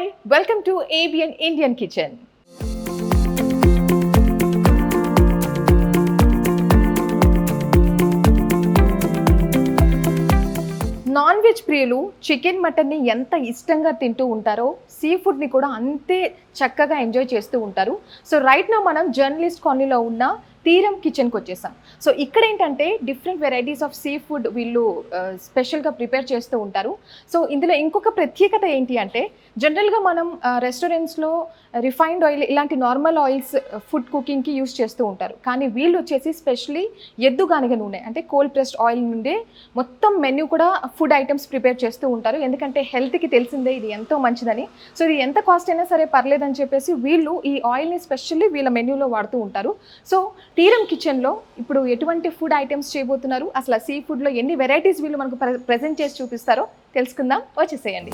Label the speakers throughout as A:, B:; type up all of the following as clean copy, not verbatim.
A: Hi, welcome to ABN Indian Kitchen. Non veg ప్రియులు chicken మటన్ని ఎంత ఇష్టంగా తింటూ ఉంటారో సీ ఫుడ్ని కూడా అంతే చక్కగా ఎంజాయ్ చేస్తూ ఉంటారు. సో రైట్ నౌ మనం జర్నలిస్ట్ కాలనీలో ఉన్న తీరం కిచెన్కి వచ్చేసాం. సో ఇక్కడ ఏంటంటే different varieties of sea food వీళ్ళు స్పెషల్గా ప్రిపేర్ చేస్తూ ఉంటారు. సో ఇందులో ఇంకొక ప్రత్యేకత ఏంటి అంటే జనరల్గా మనం రెస్టారెంట్స్లో రిఫైన్డ్ ఆయిల్ ఇలాంటి నార్మల్ ఆయిల్స్ ఫుడ్ కుకింగ్కి యూస్ చేస్తూ ఉంటారు. కానీ వీళ్ళు వచ్చేసి స్పెషలీ ఎద్దుగానిగ నూనె అంటే కోల్డ్ ప్రెస్డ్ ఆయిల్ నుండే మొత్తం మెన్యూ కూడా ఫుడ్ ఐటమ్స్ ప్రిపేర్ చేస్తూ ఉంటారు. ఎందుకంటే హెల్త్కి తెలిసిందే ఇది ఎంతో మంచిదని. సో ఇది ఎంత కాస్ట్ అయినా సరే పర్లేదని చెప్పేసి వీళ్ళు ఈ ఆయిల్ని స్పెషల్లీ వీళ్ళ మెన్యూలో వాడుతూ ఉంటారు. సో తీరం కిచెన్లో ఇప్పుడు ఎటువంటి ఫుడ్ ఐటమ్స్ చేయబోతున్నారు, అసలు సీ ఫుడ్లో ఎన్ని వెరైటీస్ వీళ్ళు మనకు ప్రెజెంట్ చేసి చూపిస్తారో తెలుసుకుందాం, వచ్చేసేయండి.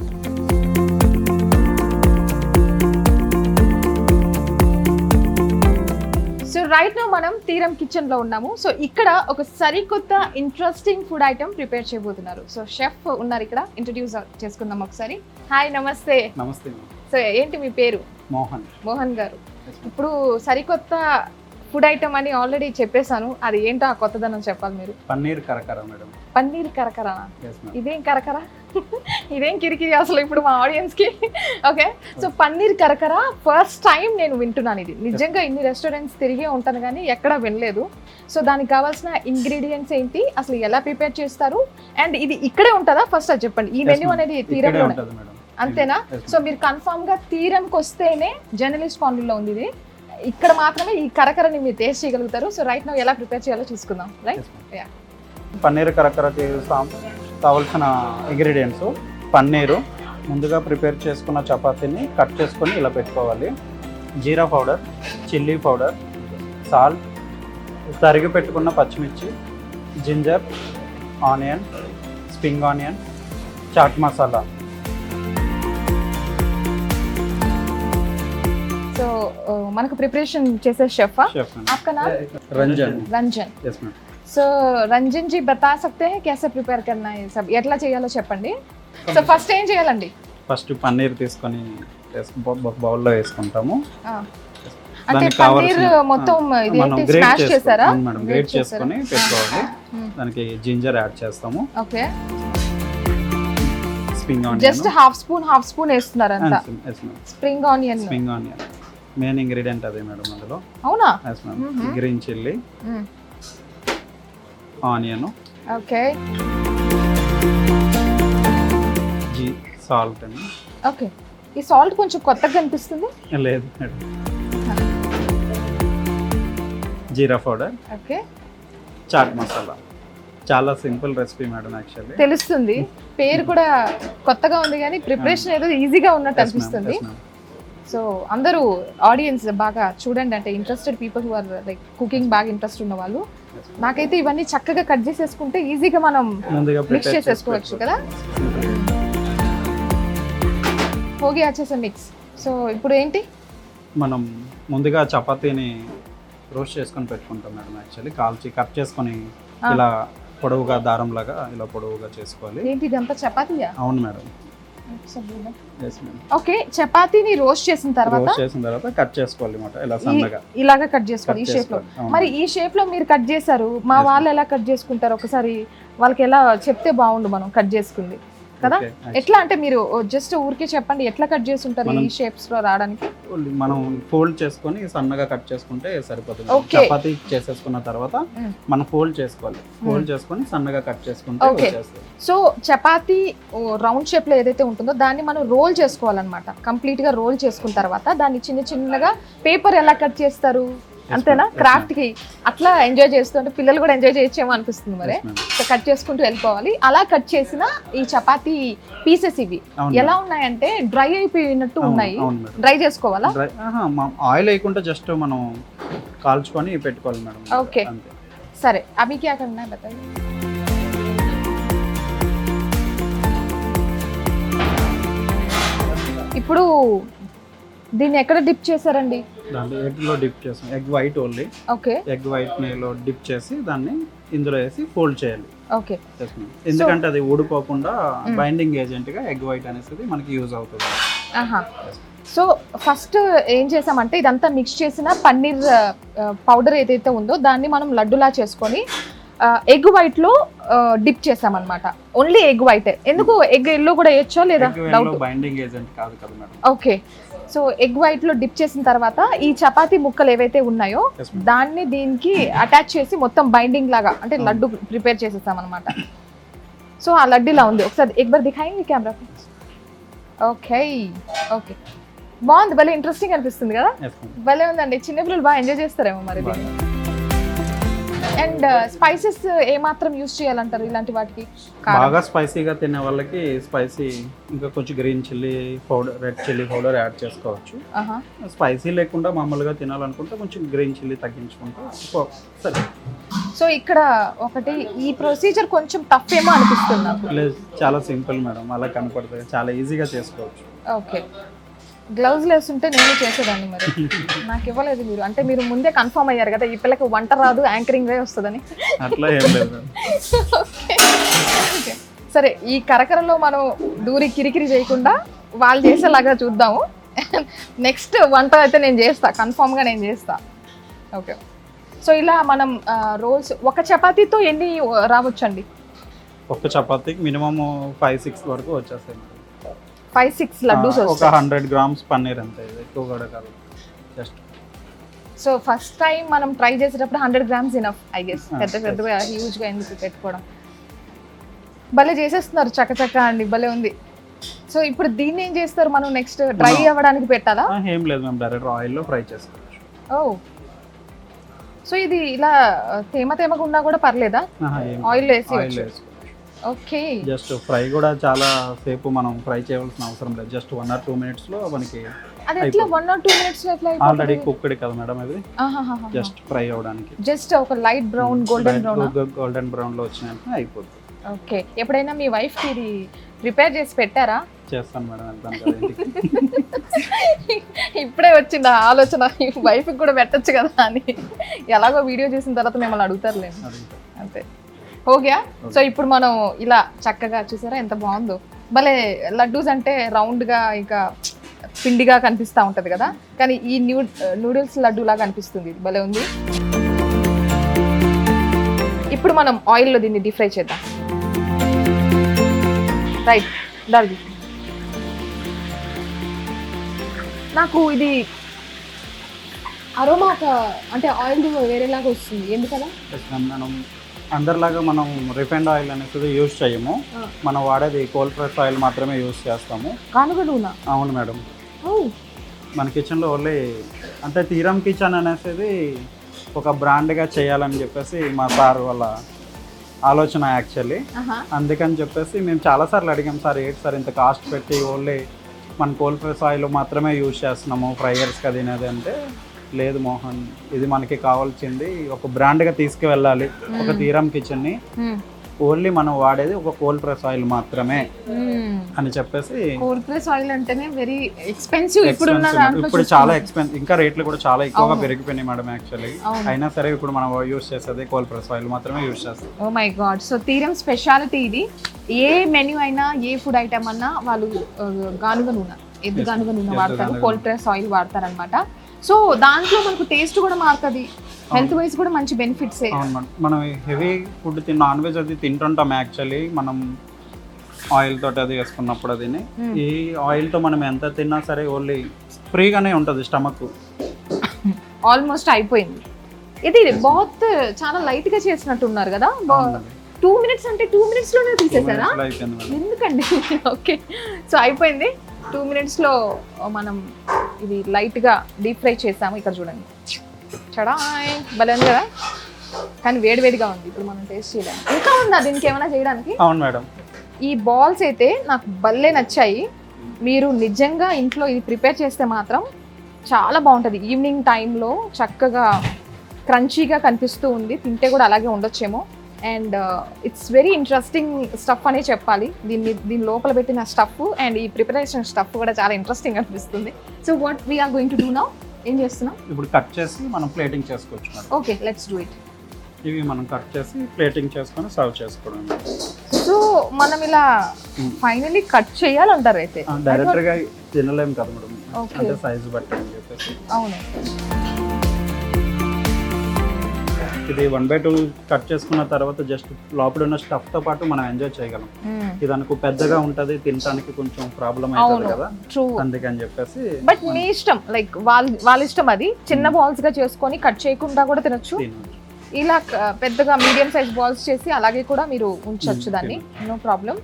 A: సో రైట్ నౌ మనం తీరం కిచెన్లో ఉన్నాము. సో ఇక్కడ ఒక సరికొత్త ఇంట్రెస్టింగ్ ఫుడ్ ఐటమ్ ప్రిపేర్ చేయబోతున్నారు. సో షెఫ్ ఉన్నారు ఇక్కడ, ఇంట్రడ్యూస్ చేసుకుందాం ఒకసారి. హాయ్, నమస్తే.
B: నమస్తే.
A: సో ఏంటి మీ పేరు?
B: మోహన్.
A: మోహన్ గారు, ఇప్పుడు సరికొత్త ఫుడ్ ఐటమ్ అని ఆల్రెడీ చెప్పేశాను, అది ఏంటో ఆ కొత్తదనం చెప్పాలి మీరు.
B: పన్నీర్ కరకర మేడం.
A: పన్నీర్ కరకరా? ఇదేం కరకరా? ఇదేం కిరికిరి అసలు ఇప్పుడు మా ఆడియన్స్కి. ఓకే, సో పన్నీర్ కరకర ఫస్ట్ టైం నేను వింటున్నాను. ఇది నిజంగా ఇన్ని రెస్టారెంట్స్ తిరిగే ఉంటాను కానీ ఎక్కడా వినలేదు. సో దానికి కావాల్సిన ఇంగ్రీడియంట్స్ ఏంటి, అసలు ఎలా ప్రిపేర్ చేస్తారు, అండ్ ఇది ఇక్కడే ఉంటుందా ఫస్ట్ అది చెప్పండి. ఈ మెన్యూ అనేది తీరంలో అంతేనా? సో మీరు కన్ఫామ్గా తీరంకి వస్తేనే జర్నలిస్ట్ కాలనీలో ఉంది ఇది, ఇక్కడ మాత్రమే ఈ కరకరని మీరు టేస్ట్ చేయగలుగుతారు. సో రైట్ నౌ ఎలా ప్రిపేర్ చేయాలో చూసుకుందాం. రైట్,
B: పన్నీర్ కరకరకి కావాల్సిన ఇంగ్రీడియంట్స్ పన్నీరు, ముందుగా ప్రిపేర్ చేసుకున్న చపాతీని కట్ చేసుకొని ఇలా పెట్టుకోవాలి, jeera powder, chilli powder, salt, తరిగి పెట్టుకున్న పచ్చిమిర్చి, ginger, onion, spring onion, chaat masala.
A: So మనకు ప్రిపరేషన్ చేసే షెఫ్ आपका नाम?
B: Ranjan.
A: Ranjan.
B: Yes ma'am.
A: So Ranjan ji బతా సక్తే హై कैसे ప్రిపేర్ करना है सब, ఎట్లా చేయాలో చెప్పండి. సో ఫస్ట్ ఏం చేయాలండి?
B: ఫస్ట్ పన్నీర్ తీసుకొని బౌల్లో వేసుకుంటాము.
A: అంటే పన్నీర్ మొత్తం ఇదేంటి స్మాష్ చేసారా?
B: మేడం గ్రేట్ చేసుకొని పెట్టుకోవాలి. దానికి జింజర్ యాడ్ చేస్తాము.
A: Okay,
B: spring onion
A: just half spoon వేస్తున్నారు అంతా. స్ప్రింగ్ ఆనియన్
B: మెయిన్ ఇంగ్రీడియంట్ అదే మేడం అందులో.
A: అవునా?
B: Yes madam. Green chilli, onion,
A: okay,
B: salt అండి.
A: ఓకే, ఈ సాల్ట్ కొంచెం కొత్తగా కనిపిస్తుంది.
B: లేదు మేడం. జీరా పౌడర్,
A: ఓకే,
B: చాట్ మసాలా. చాలా సింపుల్ రెసిపీ మేడం, యాక్చువల్లీ
A: తెలుస్తుంది, పేరు కూడా కొత్తగా ఉంది కానీ ప్రిపరేషన్ ఏదో ఈజీగా ఉన్నట్టు అనిపిస్తుంది. సో అందరూ ఆడియన్స్ బాగా చూడండి, అంటే interested people who are like cooking బాగా ఇంట్రెస్ట్ ఉన్న వాళ్ళు. నాకైతే ఇవన్నీ చక్కగా కట్ చేసేసుకుంటే ఈజీగా మనం మిక్స్ చేసేసుకోవచ్చు కదా. హోగి వచ్చేసా మిక్స్. సో ఇప్పుడు ఏంటి, మనం
B: ముందుగా చపాతీని రోస్ట్ చేసుకొని పెట్టుకుంటాం మేడం. యాక్చువల్లీ కాల్చి కట్ చేసుకొని ఇలా పొడవుగా దారంలాగా ఇలా పొడవుగా చేసుకోవాలి.
A: ఏంటి ఇదంతా చపాతీయా?
B: అవును మేడం.
A: ఓకే, చపాతీని రోస్ట్ చేసిన తర్వాత
B: కట్ చేసుకోవాలి అన్నమాట, ఇలా సన్నగా
A: ఇలాగా కట్ చేసుకోవాలి ఈ షేప్ లో. మరి ఈ షేప్ లో మీరు కట్ చేశారు, మా వాళ్ళు ఎలా కట్ చేసుకుంటారు ఒకసారి వాళ్ళకి ఎలా చెప్తే బాగుండు మనం కట్ చేసుకుంది కదా. ఎట్లా అంటే మీరు జస్ట్ ఊరికే చెప్పండి ఎట్లా కట్ చేసి ఉంటారు ఈ షేప్స్ లో రావడానికి.
B: మనం ఫోల్డ్ చేసుకొని సన్నగా కట్ చేసుకుంటే సరిపోతుంది. చపాతీ చేసేసుకున్న తర్వాత మనం ఫోల్డ్ చేసుకోవాలి, ఫోల్డ్ చేసుకొని సన్నగా కట్ చేసుకుంటే వచ్చేస్తుంది.
A: సో చపాతీ రౌండ్ షేప్ లో ఏదైతే ఉంటుందో దాన్ని మనం రోల్ చేసుకోవాలన్నమాట. కంప్లీట్ గా రోల్ చేసుకున్న తర్వాత దాన్ని చిన్న చిన్నగా పేపర్ ఎలా కట్ చేస్తారు అంతేనా, క్రాఫ్ట్ కి అట్లా ఎంజాయ్ చేస్తుంటే పిల్లలు కూడా ఎంజాయ్ చేయొచ్చేమో అనిపిస్తుంది. మరి సో కట్ చేసుకుంటూ వెళ్ళిపోవాలి. అలా కట్ చేసిన ఈ చపాతీ పీసెస్ ఇవి ఎలా ఉన్నాయంటే డ్రై అయిపోయినట్టు ఉన్నాయి. డ్రై చేసుకోవాలా?
B: ఆయిల్ వేయకుండా జస్ట్ మనం కాల్చుకొని పెట్టుకోవాలి మేడం.
A: ఓకే, సరే. అవి క్యా కర్నా హై బతాయియే. ఇప్పుడు దీన్ని ఎక్కడ డిప్ చేశారండి?
B: దాన్ని ఎగ్లో డిప్ చేస్తాం, egg white only.
A: Okay.
B: Egg white లో డిప్ చేసి దాన్ని ఇందులో వేసి ఫోల్డ్ చేయాలి.
A: ఓకే.
B: ఎందుకంటే అది ఊడిపోకుండా బైండింగ్ ఏజెంట్ గా ఎగ్ వైట్ అనేది మనకి యూజ్ అవుతుంది.
A: సో ఫస్ట్ ఏం చేసామంటే ఇదంతా మిక్స్ చేసిన పన్నీర్ పౌడర్ ఏదైతే ఉందో దాన్ని మనం లడ్డులా చేసుకొని ఎగ్ వైట్ లో డిప్ చేసామన్నమాట. Only egg white. ఎందుకు ఎగ్ ఎల్లో కూడా వేయచ్చో లేదా?
B: బైండింగ్ ఏజెంట్ కాదు కదా madam.
A: Okay. So egg white లో డిప్ చేసిన తర్వాత ఈ చపాతీ ముక్కలు ఏవైతే ఉన్నాయో దాన్ని దీనికి అటాచ్ చేసి మొత్తం బైండింగ్ లాగా అంటే లడ్డు ప్రిపేర్ చేసేసాం అనమాట. సో ఆ లడ్డులా ఉంది. ఒకసారి ఎగ్ బార్ దిఖాయి కెమెరా. ఓకే. ఓకే, బాగుంది, భలే ఇంట్రెస్టింగ్ అనిపిస్తుంది కదా. భలే ఉందండి, చిన్నపిల్లలు బాగా ఎంజాయ్ చేస్తారేమో మరి. అండ్ స్పైసెస్ ఏ మాత్రం యూస్ చేయాలంటారు ఇలాంటి వాటికి?
B: బాగా స్పైసీగా తినే వాళ్ళకి స్పైసీ ఇంకా కొంచెం green chilli powder, red chilli powder add చేసుకోవచ్చు. స్పైసీ లేకుండా మామూలుగా తినాలనుకుంటే కొంచెం గ్రీన్ చిల్లీ తగ్గించుకుంటే సరే.
A: సో ఇక్కడ ఒకటి ఈ ప్రొసీజర్ కొంచెం టఫ్ ఏమో అనిపిస్తుంది నాకు.
B: లేదు, చాలా సింపుల్ మేడం, అలా కనపడుతుంది, చాలా ఈజీగా చేసుకోవచ్చు.
A: ఓకే. గ్లౌజ్ వేస్తుంటే నేను చేసేదాన్ని, మరి నాకు ఇవ్వలేదు మీరు. అంటే మీరు ముందే కన్ఫర్మ్ అయ్యారు కదా ఈ పిల్లకి వంట రాదు, యాంకరింగ్ వే వస్తుందని.
B: అట్లా ఏం లేదు.
A: సరే, ఈ కరకరలో మనం దూరి కిరికిరి చేయకుండా వాళ్ళు చేసేలాగా చూద్దాము. నెక్స్ట్ వంట అయితే నేను చేస్తా, కన్ఫామ్గా నేను చేస్తా. ఓకే. సో ఇలా మనం రోల్స్ ఒక చపాతీతో ఎన్ని రావచ్చండి?
B: ఒక చపాతీకి మినిమం 5-6 వరకు వచ్చేస్తాయి.
A: 5-6 లడ్డూస్
B: ఒక 100 grams పన్నీర్ అంతే, ఎక్కువ కూడా కాదు జస్ట్.
A: సో ఫస్ట్ టైం మనం ట్రై చేసేటప్పుడు 100 grams ఇనఫ్ ఐ గెస్. పెద్దగా హ్యూజ్గా ఎందుకు పెట్టుకోవడం. భలే చేసేస్తున్నారు చక్క అండి, భలే ఉంది. సో ఇప్పుడు దీన్ని ఏం చేస్తారు మనం నెక్స్ట్? డ్రై అవ్వడానికి పెట్టాలా?
B: ఏం లేదు మేము డైరెక్ట్ ఆయిల్లో ఫ్రై చేసుకోవచ్చు.
A: ఓ, సో ఇది ఇలా తేమగా ఉన్నా కూడా పర్లేదా? ఆయిల్ వేసి. ఓకే.
B: జస్ట్ ఫ్రై కూడా చాలా సేపు మనం ఫ్రై చేయవలసిన అవసరం లేదు, జస్ట్ 1 or 2 minutes లో మనకి.
A: అది ఎట్లా 1 or 2 minutes లో ఎట్లా?
B: ఆల్రెడీ కుక్డ్ కదా మేడం ఇది, జస్ట్ ఫ్రై అవ్వడానికి.
A: జస్ట్ ఒక లైట్ బ్రౌన్,
B: గోల్డెన్ బ్రౌన్ లో వచ్చినాక అయిపోతుంది.
A: ఓకే. ఎప్పుడైనా మీ వైఫ్ కి ఇది ప్రిపేర్ చేసి పెట్టారా?
B: చేస్తాను మేడం, వెళ్తాను కదా.
A: ఇప్పుడే వచ్చింది ఆలోచన, వైఫ్ కూడా పెట్టచ్చు కదా అని. ఎలాగో వీడియో చేసిన తర్వాత మిమ్మల్ని అడుగుతారులే అంతే. ఓకే. సో ఇప్పుడు మనం ఇలా చక్కగా చూసారా ఎంత బాగుందో. భలే లడ్డూస్ అంటే రౌండ్గా ఇంకా పిండిగా కనిపిస్తూ ఉంటుంది కదా, కానీ ఈ నూడిల్స్ లడ్డు లాగా అనిపిస్తుంది. భలే ఉంది. ఇప్పుడు మనం ఆయిల్లో దీన్ని డీప్ ఫ్రై చేద్దాం. రైట్, దాని నాకు ఇది అరోమా అంటే ఆయిల్ వేరేలాగా వస్తుంది, ఎందుకలా?
B: మనం అందరిలాగా మనం రిఫైండ్ ఆయిల్ అనేది యూజ్ చేయము, మనం వాడేది కోల్డ్ ప్రెస్ ఆయిల్ మాత్రమే యూజ్ చేస్తాము.
A: గానుగ నూనె?
B: అవును మేడం. మన కిచెన్లో ఓన్లీ అంటే తీరం కిచెన్ అనేసి ఒక బ్రాండ్గా చేయాలని చెప్పేసి మా సార్ వాళ్ళ ఆలోచన యాక్చువల్లీ. అందుకని చెప్పేసి మేము చాలాసార్లు అడిగాం, సార్ ఏంటి సార్ ఇంత కాస్ట్ పెట్టి ఓన్లీ మన కోల్డ్ ప్రెస్ ఆయిల్ మాత్రమే యూజ్ చేస్తున్నాము ఫ్రైయర్స్కి అది అనేది అంటే, లేదు మోహన్, ఇది మనకి కావాల్సింది ఒక బ్రాండ్గా తీసుకువెళ్ళాలి ఒక తీరం కిచెన్ని. ఓన్లీ మనం వాడేది ఒక కోల్డ్ ప్రెస్ ఆయిల్ మాత్రమే అని చెప్పేసి.
A: కోల్డ్ ప్రెస్ ఆయిల్ అంటేనే వెరీ ఎక్స్పెన్సివ్.
B: ఇప్పుడు చాలా ఎక్స్పెన్సివ్, ఇంకా రేట్లు కూడా చాలా ఎక్కువగా పెరిగిపోయినాయి మేడం యాక్చువల్లీ. అయినా సరే ఇప్పుడు మనం యూజ్ చేసేది కోల్డ్ ప్రెస్ ఆయిల్ మాత్రమే యూజ్ చేస్తాం.
A: Oh my god. సో తీరం స్పెషాలిటీ ఇది. ఏ మెన్యూ అయినా, ఏ ఫుడ్ ఐటమ్ అన్నా వాళ్ళు గానుగ నూనె, ఎద్దు గానుగ నూనె వాడతారు, కోల్డ్ ప్రెస్ ఆయిల్ వాడతారనమాట. సో దాంట్లో మనకు టేస్ట్ కూడా మారుతుంది, హెల్త్ వైజ్ కూడా మంచి బెనిఫిట్స్.
B: మనం హెవీ ఫుడ్ నాన్ వెజ్ అది తింటుంటాం యాక్చువల్లీ, మనం ఆయిల్ తోటి అది వేసుకున్నప్పుడు అది. ఈ ఆయిల్తో మనం ఎంత తిన్నా సరే ఓన్లీ ఫ్రీగానే ఉంటుంది స్టమక్.
A: ఆల్మోస్ట్ అయిపోయింది ఇది. బాత్ చాలా లైట్ గా చేసినట్టున్నారు కదా. 2 minutes అంటే 2 minutes లోనే తీసేసారా? ఎందుకండి? ఓకే. సో అయిపోయింది 2 minutes లో మనం ఇది లైట్ గా డీప్ ఫ్రై చేసాము. ఇక్కడ చూడండి, చడాయ్, భలే ఉంది కదా, కానీ వేడివేడిగా ఉంది. ఇప్పుడు మనం టేస్ట్ చేయడానికి ఇంకా ఉందా దీనికి ఏమైనా చేయడానికి?
B: అవును మేడం.
A: ఈ బాల్స్ అయితే నాకు భలే నచ్చాయి. మీరు నిజంగా ఇంట్లో ఇది ప్రిపేర్ చేస్తే మాత్రం చాలా బాగుంటుంది. ఈవినింగ్ టైంలో చక్కగా క్రంచీగా కనిపిస్తూ ఉంది, తింటే కూడా అలాగే ఉండొచ్చేమో. And it's very interesting stuff అనే చెప్పాలి. దీని లోపల పెట్టిన స్టఫ్ అండ్ ఈ ప్రిపరేషన్ స్టఫ్ కూడా చాలా ఇంట్రెస్టింగ్ అనిపిస్తుంది. So what we are going to do now, ఏం చేస్తున్నాం?
B: ఇప్పుడు కట్ చేసి మనం ప్లేటింగ్ చేసుకోవచ్చు madam.
A: Okay, let's do it.
B: ఇవి మనం కట్ చేసి ప్లేటింగ్ చేసుకొని సర్వ్ చేసుకోవడం.
A: సో మనం ఇలా ఫైనలీ కట్ చేయాలంటారు అయితే?
B: డైరెక్ట్గా తినలేము కదా మేడం,
A: Okay.
B: అంటే సైజు బట్టి అని చెప్పేసి.
A: అవును.
B: ఇది 1/2 కట్ చేసుకున్న తర్వాత జస్ట్ లోపల ఉన్న స్టఫ్తో పాటు మనం ఎంజాయ్ చేయగలం. ఇది అనుకో పెద్దగా ఉంటుంది, తినడానికి కొంచెం ప్రాబ్లం అవుతుంది కదా,
A: ట్రూ.
B: అందుకని చెప్పేసి.
A: బట్ మీ ఇష్టం, లైక్ వాళ్ళ ఇష్టం అది. చిన్న బాల్స్ గా చేసుకొని కట్ చేయకుండా కూడా తినొచ్చు. ఇలా పెద్దగా మీడియం సైజ్ బాల్స్ చేసి అలాగే కూడా మీరు ఉంచొచ్చు దాన్ని, no problem.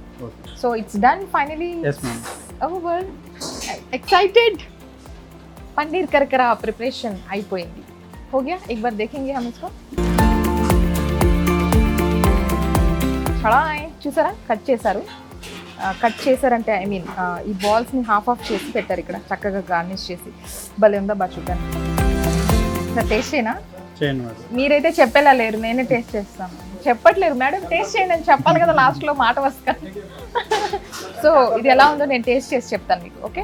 A: So it's done finally. Over. Excited. Paneer करकरा प्रिपरेशन అయిపోయింది. हो गया, एक बार देखेंगे हम इसको. చడాయ్, చూసారా కట్ చేశారు. కట్ చేశారంటే ఐ మీన్ ఈ బాల్స్ ని హాఫ్ ఆఫ్ చేసి పెట్టారు ఇక్కడ, చక్కగా గార్నిష్ చేసి. భలే ఉందా బా చూడండి. టేస్ట్ చేయనా? మీరైతే చెప్పేలా లేరు, నేనే టేస్ట్ చేస్తాను. చెప్పట్లేరు మేడం, టేస్ట్ చేయండి అని చెప్పాలి కదా లాస్ట్లో, మాట వస్తుంది. సో ఇది ఎలా ఉందో నేను టేస్ట్ చేసి చెప్తాను మీకు. ఓకే,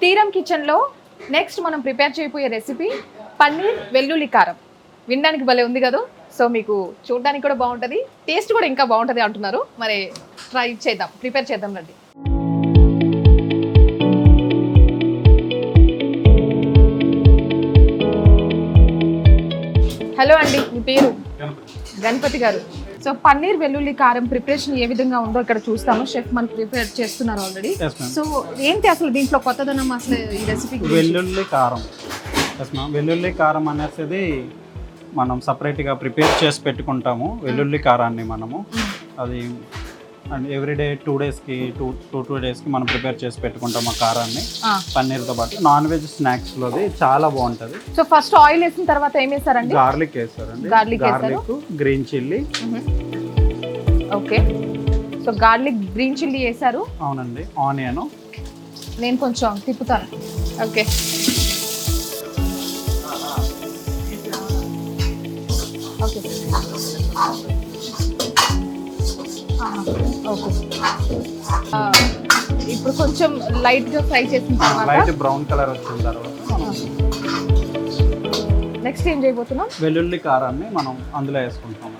A: తీరం కిచెన్లో నెక్స్ట్ మనం ప్రిపేర్ చేయబోయే రెసిపీ పన్నీర్ వెల్లుల్లి కారం. వినడానికి భలే ఉంది కదా. సో మీకు చూడడానికి కూడా బాగుంటుంది, టేస్ట్ కూడా ఇంకా బాగుంటుంది అంటున్నారు. మరి ట్రై చేద్దాం, ప్రిపేర్ చేద్దాం రండి. హలో అండి, మీ పేరు? గణపతి గారు. సో పన్నీర్ వెల్లుల్లి కారం ప్రిపరేషన్ ఏ విధంగా ఉందో ఇక్కడ చూస్తాము. షెఫ్ మనకు ప్రిపేర్ చేస్తున్నారు ఆల్రెడీ. సో ఏంటి అసలు దీంట్లో కొత్తదనం అసలు ఈ రెసిపీ?
B: వెల్లుల్లి కారం. వెల్లుల్లి కారం అనేసి మనం సపరేట్గా ప్రిపేర్ చేసి పెట్టుకుంటాము. వెల్లుల్లి కారాన్ని మనము అది అండ్ ఎవ్రీడే 2 డేస్కి 2 డేస్కి మనం ప్రిపేర్ చేసి పెట్టుకుంటాం ఆ కారాన్ని పన్నీర్తో పాటు. నాన్ వెజ్ స్నాక్స్లోది చాలా బాగుంటుంది.
A: సో ఫస్ట్ ఆయిల్ వేసిన తర్వాత ఏం వేస్తారండి?
B: గార్లిక్ వేస్తారండి. Garlic, green chilli.
A: Okay, so garlic, green chilli వేసారు.
B: అవునండి. ఆనియన్
A: నేను కొంచెం తిప్పుతాను. Okay, okay, okay. ఇప్పుడు కొంచెం లైట్ గా ఫ్రై చేసిన తర్వాత
B: లైట్ బ్రౌన్ కలర్ వచ్చిన తర్వాత
A: నెక్స్ట్ ఏం చేయబోతున్నాం?
B: వెల్లుల్లి కారాన్ని మనం అందులో వేసుకుంటాం.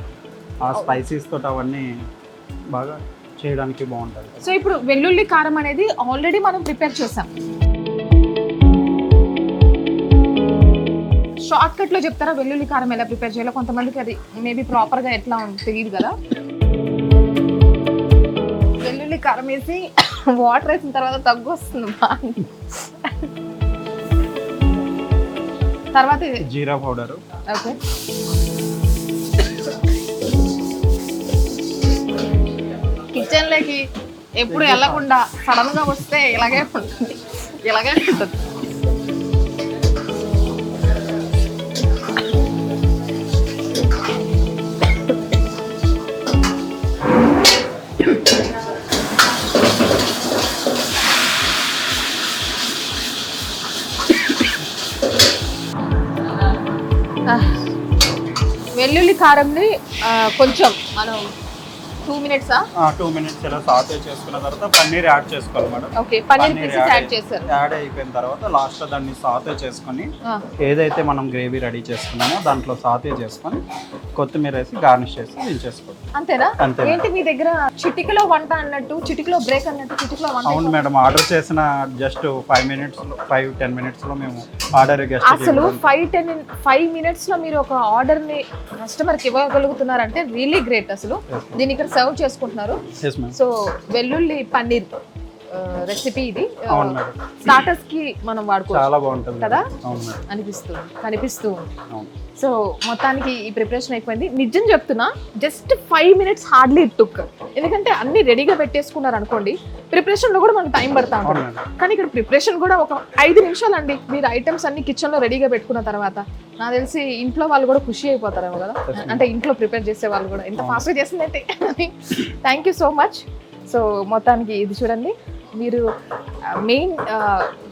B: ఆ స్పైసీస్ తోటి అవన్నీ బాగా చేయడానికి బాగుంటుంది.
A: సో ఇప్పుడు వెల్లుల్లి కారం అనేది ఆల్రెడీ మనం ప్రిపేర్ చేసాం. షార్ట్ కట్ లో చెప్తారా వెల్లుల్లి కారం ఎలా ప్రిపేర్ చేయాలో? కొంతమందికి అది మేబీ ప్రాపర్ గా ఎట్లా తెలియదు కదా. వెల్లుల్లి కారం వేసి వాటర్ వేసిన తర్వాత తగ్గు వస్తుంది. తర్వాత
B: జీరా పౌడర్.
A: ఓకే, కిచెన్ లోకి ఎప్పుడు వెళ్ళకుండా సడన్ గా వస్తే ఇలాగే ఉంటుంది, ఇలాగే ఉంటుంది. వెల్లుల్లి కారంని కొంచెం మనం 2 minutes
B: 2 minutes ఇలా సాటే చేసుకున్న తర్వాత పన్నీర్ యాడ్ చేసుకోవాలి madam.
A: Okay, paneer pieces add చేశారు.
B: యాడ్ అయిపోయిన తర్వాత లాస్ట్ లో దాన్ని సాటే చేసుకొని ఏదైతే మనం గ్రేవీ రెడీ చేసుకున్నామో దాంట్లో సాటే చేసుకొని కొత్తిమీర వేసి గార్నిష్ చేసి దించేసుకోవాలి.
A: అంతేనా?
B: అంతే.
A: ఏంటి మీ దగ్గర చిటికలో వంట అన్నట్టు, చిటికలో బ్రేక్ అన్నట్టు, చిటికలో వంట?
B: అవును మేడం, ఆర్డర్ చేసిన జస్ట్ 5-10 minutes లో మేము ఆర్డర్
A: అసలు 5 minutes లో మీరు ఒక ఆర్డర్ ని కస్టమర్ కి ఇవ్వగలుగుతున్నారంటే రియల్లీ గ్రేట్. అసలు దీన్ని ఇక్కడ సర్వ్ చేసుకుంటున్నారు. సో వెల్లుల్లి పన్నీర్ రెసిపీ ఇది స్టార్టర్స్ కి మనం వాడుకోవచ్చు.
B: చాలా బాగుంటుంది
A: కదా కనిపిస్తూ. సో మొత్తానికి ఈ ప్రిపరేషన్ అయిపోయింది. నిజం చెప్తున్నా, just 5 minutes hardly it took. ఎందుకంటే అన్ని రెడీగా పెట్టేసుకున్నారు అనుకోండి, ప్రిపరేషన్ లో కూడా మనకు టైం పడతా ఉంటుంది. కానీ ఇక్కడ ప్రిపరేషన్ కూడా ఒక 5 నిమిషాలు అండి. మీరు ఐటమ్స్ అన్ని కిచెన్ లో రెడీగా పెట్టుకున్న తర్వాత నాకు తెలిసి ఇంట్లో వాళ్ళు కూడా ఖుషి అయిపోతారేమో కదా, అంటే ఇంట్లో ప్రిపేర్ చేసే వాళ్ళు కూడా ఎంత ఫాస్ట్గా చేసిందంటే. Thank you so much. So మొత్తానికి ఇది చూడండి, మీరు మెయిన్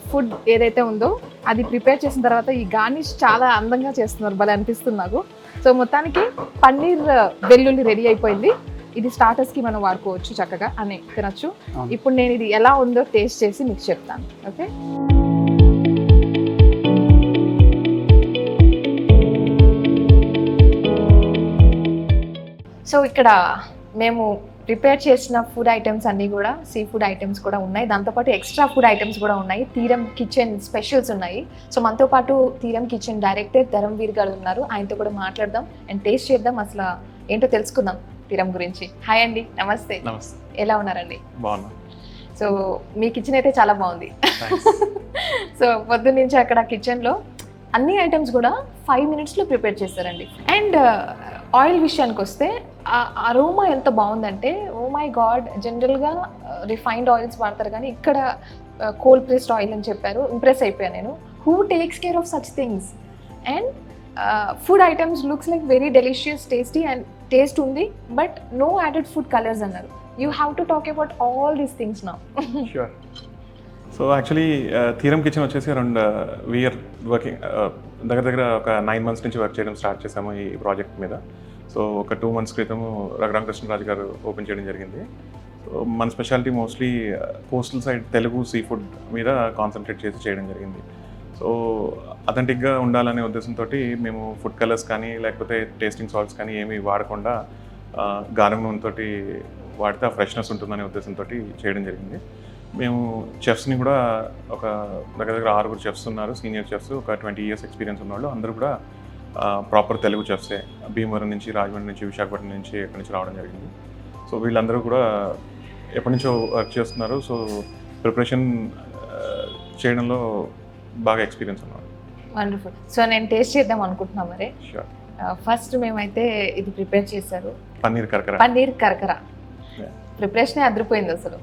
A: ఫుడ్ ఏదైతే ఉందో అది ప్రిపేర్ చేసిన తర్వాత ఈ గార్నిష్ చాలా అందంగా చేస్తున్నారు, భలే అనిపిస్తుంది నాకు. సో మొత్తానికి పన్నీర్ వెల్లుల్లి రెడీ అయిపోయింది. ఇది స్టార్టర్స్కి మనం వాడుకోవచ్చు, చక్కగా అని తినచ్చు.
B: అవును.
A: ఇప్పుడు నేను ఇది ఎలా ఉందో టేస్ట్ చేసి మీకు చెప్తాను. ఓకే, సో ఇక్కడ మేము ప్రిపేర్ చేసిన ఫుడ్ ఐటమ్స్ అన్నీ కూడా సీ ఫుడ్ ఐటమ్స్ కూడా ఉన్నాయి, దాంతోపాటు ఎక్స్ట్రా ఫుడ్ ఐటమ్స్ కూడా ఉన్నాయి. తీరం కిచెన్ స్పెషల్స్ ఉన్నాయి. సో మనతో పాటు తీరం కిచెన్ డైరెక్టర్ ధరంవీర్ గారు ఉన్నారు, ఆయనతో కూడా మాట్లాడదాం అండ్ టేస్ట్ చేద్దాం, అసలు ఏంటో తెలుసుకుందాం తీరం గురించి. హాయ్ అండి, నమస్తే.
C: నమస్తే,
A: ఎలా ఉన్నారండి?
C: బాగున్నా.
A: సో మీ కిచెన్ అయితే చాలా బాగుంది. సో పొద్దున్న నుంచి అక్కడ కిచెన్లో అన్ని ఐటమ్స్ కూడా 5 minutesలో ప్రిపేర్ చేస్తారండి. అండ్ ఆయిల్ విషయానికి వస్తే అరోమా ఎంత బాగుందంటే, ఓ మై గాడ్, జనరల్గా రిఫైన్డ్ ఆయిల్స్ వాడతారు కానీ ఇక్కడ కోల్డ్ ప్రెస్డ్ ఆయిల్ అని చెప్పారు. ఇంప్రెస్ అయిపోయాను నేను. Who takes care of such things? And food items looks like very delicious, tasty and taste ఉంది, but no added food colours అన్నారు. You have to talk about all these things now.
C: Sure. So actually Theeram kitchen వచ్చేసి around we are working దగ్గర ఒక 9 months నుంచి work చేయడం start చేసాము ఈ project మీద. సో ఒక 2 months క్రితము రఘురామకృష్ణరాజు గారు ఓపెన్ చేయడం జరిగింది. సో మన speciality mostly coastal side Telugu sea food మీద కాన్సన్ట్రేట్ చేసి చేయడం జరిగింది. సో అథెంటిక్గా ఉండాలనే ఉద్దేశంతో మేము ఫుడ్ కలర్స్ కానీ లేకపోతే టేస్టింగ్ సాల్ట్స్ కానీ ఏమీ వాడకుండా గానం నూనెతో వాడితే ఆ ఫ్రెష్నెస్ ఉంటుందనే ఉద్దేశంతో చేయడం జరిగింది. మేము చెఫ్స్ని కూడా ఒక దగ్గర 6 చెఫ్స్ ఉన్నారు, సీనియర్ చెఫ్స్, ఒక 20 years ఎక్స్పీరియన్స్ ఉన్నవాళ్ళు, అందరూ కూడా ప్రాపర్ తెలుగు చెఫ్సే. భీమవరం నుంచి, రాజమండ్రి నుంచి, విశాఖపట్నం నుంచి, ఎక్కడి నుంచి రావడం జరిగింది. సో వీళ్ళందరూ కూడా ఎప్పటి నుంచో వర్క్ చేస్తున్నారు. సో ప్రిపరేషన్ చేయడంలో బాగా ఎక్స్పీరియన్స్ ఉన్నారు.
A: వండర్ఫుల్. సో నేను టేస్ట్ చేద్దాం అనుకుంటున్నాం. మరి
C: షూర్.
A: ఫస్ట్ మేమైతే ఇది ప్రిపేర్ చేశారు,
C: పన్నీర్ కరకర.
A: పన్నీర్ కరకర. ప్రిపరేషనే అదిరిపోయింది అసలు.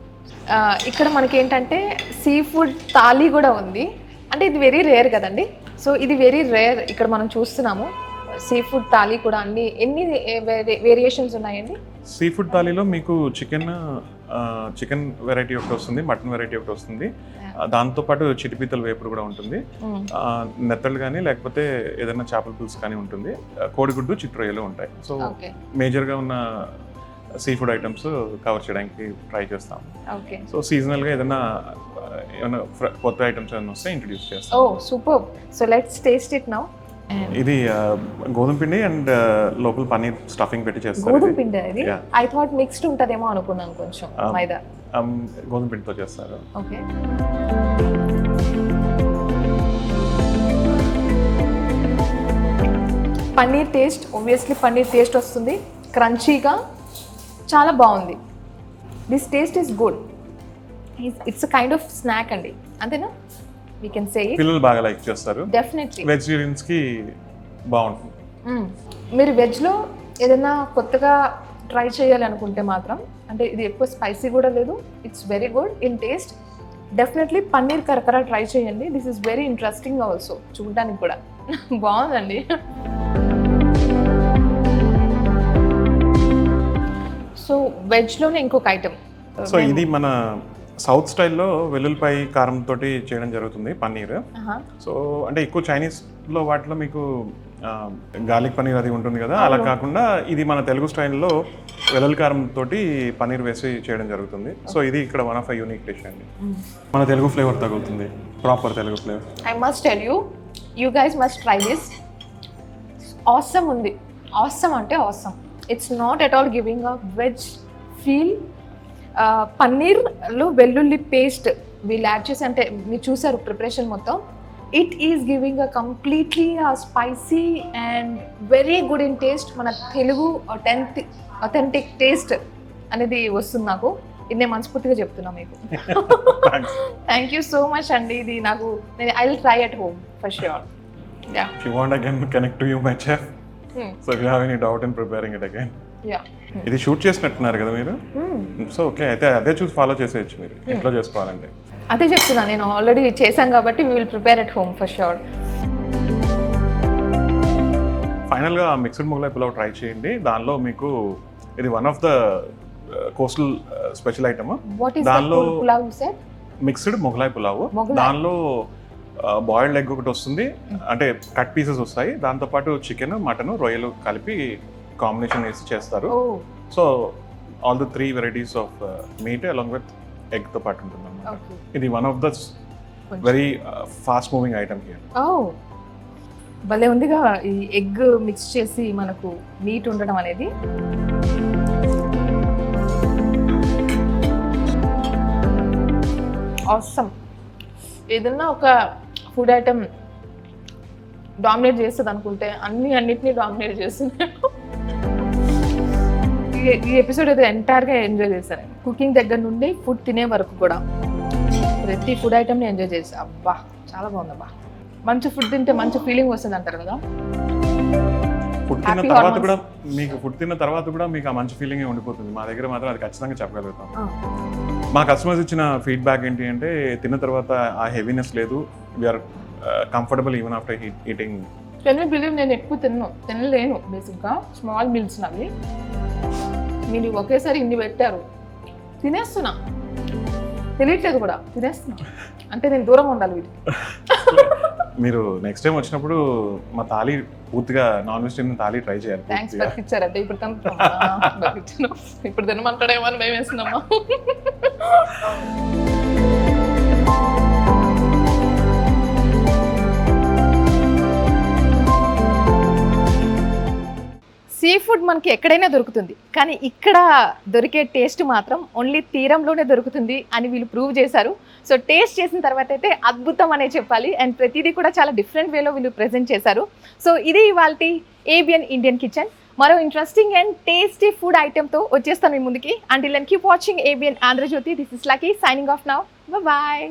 A: ఇక్కడ మనకి ఏంటంటే సీ ఫుడ్ థాలీ కూడా ఉంది. అంటే ఇది వెరీ రేర్ కదండి. సో ఇది వెరీ రేర్ ఇక్కడ మనం చూస్తున్నాము. సీ ఫుడ్ థాలీ కూడా ఎన్ని వేరియేషన్స్ ఉన్నాయండి?
C: సీ ఫుడ్ థాలీలో మీకు చికెన్ వెరైటీ ఒకటి వస్తుంది, మటన్ వెరైటీ ఒకటి వస్తుంది, దాంతోపాటు చిటిపీతల వేపుడు కూడా ఉంటుంది, నెత్తళ్ళు కానీ లేకపోతే ఏదైనా చేపల పులుసు కానీ ఉంటుంది, కోడిగుడ్డు, చిట్రొయ్యలు ఉంటాయి. సో మేజర్గా ఉన్న సీ ఫుడ్ ఐటమ్స్ కవర్ చేయడానికి ట్రై చేస్తాం. సో సీజనల్గా ఏమైనా కొత్త ఐటమ్స్ ఏమైనా వస్తే ఇంట్రడ్యూస్ చేస్తాం.
A: ఓ super. So let's taste it now.
C: ఇది గోధుమ పిండి అండ్ లోపల పన్నీర్ స్టఫింగ్ పెట్టి చేస్తారు.
A: గోధుమ పిండి ఇది? ఐ థాట్ మిక్స్డ్ ఉంటదేమో అనుకున్నాను, కొంచెం మైదా.
C: గోధుమ పిండితో చేస్తారు.
A: Okay. Paneer taste, obviously paneer taste వస్తుంది, క్రంచీగా, చాలా బాగుంది. This taste is good. It's a kind of snack అండి, అంతేనా? We can say it.
C: పిల్లలు బాగా లైక్ చేస్తారు.
A: డెఫినెట్లీ
C: వెజిటేరియన్స్కి బాగుంటుంది.
A: మీరు వెజ్లో ఏదైనా కొత్తగా ట్రై చేయాలి అనుకుంటే మాత్రం, అంటే ఇది ఎక్కువ స్పైసీ కూడా లేదు, it's very good in taste. Definitely paneer కరకర ట్రై చేయండి. This is very interesting also, చూడడానికి కూడా బాగుందండి. సో వెజ్లోనే ఇంకొక ఐటమ్.
C: సో ఇది మన సౌత్ స్టైల్లో వెల్లుల్లిపాయ కారంతో చేయడం జరుగుతుంది పన్నీర్. సో అంటే ఎక్కువ చైనీస్లో వాటిలో మీకు గార్లిక్ పన్నీర్ అది ఉంటుంది కదా, అలా కాకుండా ఇది మన తెలుగు స్టైల్లో వెల్లుల్లి కారంతో పన్నీర్ వేసి చేయడం జరుగుతుంది. సో ఇది ఇక్కడ వన్ ఆఫ్ యూనిక్ డిష్ అండి. మన తెలుగు ఫ్లేవర్ తగులుతుంది, proper Telugu flavour.
A: I must tell you, you guys must try this. Awesome ఉంది, ఆసమ్ అంటే awesome. It's not at all giving a veg feel. పన్నీర్లో వెల్లుల్లి పేస్ట్ వీళ్ళు యాడ్ చేసి, అంటే మీరు చూసారు ప్రిపరేషన్ మొత్తం, it is giving a completely spicy and very good in taste. మన తెలుగు అథెంటిక్ టేస్ట్ అనేది వస్తుంది నాకు. ఇది నేను మనస్ఫూర్తిగా చెప్తున్నా మీకు. థ్యాంక్ యూ సో మచ్ అండి. ఇది నాకు, I will try at home for sure. Yeah.
C: If you want, I can connect to you, my chef. So if you have any doubt in preparing it again.
A: Yeah.
C: ఇది shoot చేసినట్టున్నారు కదా మీరు. So okay, అయితే అదే చూసి follow చేసేయచ్చు మీరు ఇంట్లో చేసుకోవాలంటే.
A: అదే చెప్తున్నా, నేను ఆల్రెడీ చేశాను కాబట్టి we will prepare at home for sure.
C: ఫైనల్గా మిక్స్డ్ మొగలాయ్ పులావ్ ట్రై చేయండి. దానిలో మీకు ఇది one of the coastal special item. దానిలో మిక్స్డ్ మొగలాయ్ పులావ్, దానిలో బాయిల్డ్ ఎగ్ ఒకటి వస్తుంది, అంటే కట్ పీసెస్ వస్తాయి, దాంతోపాటు చికెన్, మటన్, రొయ్యలు కలిపి కాంబినేషన్ వేసి చేస్తారు. So all the 3 varieties of meat along with ఎగ్తో పాటు ఉంటుంది అన్నమాట.
A: ఓకే.
C: ఇది one of the very fast moving item here.
A: ఓ భలే ఉందిగా ఈ ఎగ్ మిక్స్ చేసి మనకు మీట్ ఉండడం అనేది. ఆసమ్. ఏదన్నా ఒక ఫుడ్ ఐటమ్ డామినేట్ చేస్తుంది అనుకుంటే అన్నిటినీ డామినేట్ చేస్తుంది. ఈ ఎపిసోడ్ అయితే ఎంటైర్గా ఎంజాయ్ చేశాను. కుకింగ్ దగ్గర నుండి ఫుడ్ తినే వరకు కూడా ప్రతి ఫుడ్ ఐటమ్ని ఎంజాయ్ చేసా. అబ్బా చాలా బాగుందబ్బా. మంచి ఫుడ్ తింటే మంచి ఫీలింగ్ వస్తుంది అంటారు కదా.
C: ఫుడ్ తిన్న
A: Happy
C: తర్వాత
A: hormones.
C: కూడా ఫుడ్ తిన్న తర్వాత కూడా మీకు ఆ మంచి ఫీలింగ్ ఉండిపోతుంది. మా దగ్గర మాత్రం అది ఖచ్చితంగా చెప్పగలుగుతాం. మా కస్టమర్స్ ఇచ్చిన ఫీడ్బ్యాక్ ఏంటి అంటే తిన్న తర్వాత ఆ హెవీనెస్ లేదు, we are comfortable even after eating.
A: Can you believe నేను ఎక్కువ తినలేను బేసిక్గా. స్మాల్ మీల్స్ అవి మీరు ఒకేసారి ఇన్ని పెట్టారు, తినేస్తున్నా, తెలియట్లేదు కూడా, తినేస్తున్నా. అంటే నేను దూరంగా ఉండాలి వీటికి.
C: మీరు నెక్స్ట్ టైం వచ్చినప్పుడు మా థాలీ పూర్తిగా నాన్ వెజిటేరియన్ థాలీ ట్రై చేయాలి.
A: థ్యాంక్స్
C: పూర్తిగా.
A: బతికిచ్చారంటే ఇప్పుడు బతికిచ్చాను. ఇప్పుడు తినమంటాడేమో అని భయం వేస్తుందమ్మా. సీ ఫుడ్ మనకి ఎక్కడైనా దొరుకుతుంది, కానీ ఇక్కడ దొరికే టేస్ట్ మాత్రం ఓన్లీ తీరంలోనే దొరుకుతుంది అని వీళ్ళు ప్రూవ్ చేశారు. సో టేస్ట్ చేసిన తర్వాత అయితే అద్భుతం అనే చెప్పాలి. అండ్ ప్రతిదీ కూడా చాలా డిఫరెంట్ వేలో వీళ్ళు ప్రెజెంట్ చేశారు. సో ఇది ఇవాల్టి ఏబిఎన్ ఇండియన్ కిచెన్. మరో ఇంట్రెస్టింగ్ అండ్ టేస్టీ ఫుడ్ ఐటెంతో వచ్చేస్తాను మీ ముందుకి. Until then keep watching ABN Andhrajyothi. This is Lucky signing off now. Bye.